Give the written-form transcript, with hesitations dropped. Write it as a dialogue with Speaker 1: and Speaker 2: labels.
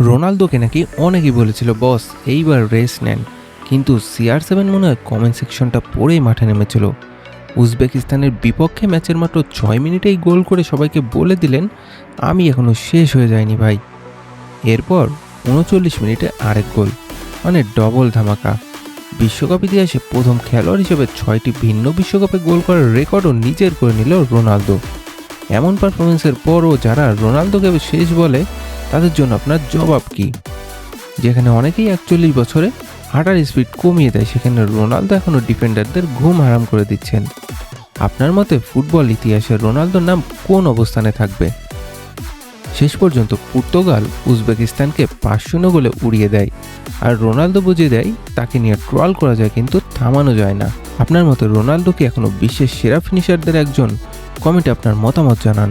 Speaker 1: রোনালদোকে নাকি অনেকেই বলেছিল বস এইবার রেস্ট নেন, কিন্তু CR7 মনে হয় কমেন্ট সেকশনটা পড়েই মাঠে নেমেছিল। উজবেকিস্তানের বিপক্ষে ম্যাচের মাত্র 6 মিনিটেই গোল করে সবাইকে বলে দিলেন আমি এখনও শেষ হয়ে যায়নি ভাই। এরপর 39 মিনিটে আরেক গোল, মানে ডবল ধামাকা। বিশ্বকাপ ইতিহাসে প্রথম খেলোয়াড় হিসেবে 6টি ভিন্ন বিশ্বকাপে গোল করার রেকর্ডও নিজের করে নিল রোনালদো। এমন পারফরমেন্সের পরও যারা রোনালদোকে শেষ বলে তাদের জন্য আপনার জবাব কি? যেখানে অনেকেই 41 বছরে হাঁটার স্পিড কমিয়ে দেয়, সেখানে রোনালদো এখনও ডিফেন্ডারদের ঘুম হারাম করে দিচ্ছেন। আপনার মতে ফুটবল ইতিহাসে রোনালদোর নাম কোন অবস্থানে থাকবে? শেষ পর্যন্ত পর্তুগাল উজবেকিস্তানকে 5-0 গোলে উড়িয়ে দেয়, আর রোনালদো বুঝিয়ে দেয় তাকে নিয়ে ট্রল করা যায় কিন্তু থামানো যায় না। আপনার মতে রোনালদো কি এখনও বিশ্বের সেরা ফিনিশারদের একজন? কমেন্টে আপনার মতামত জানান।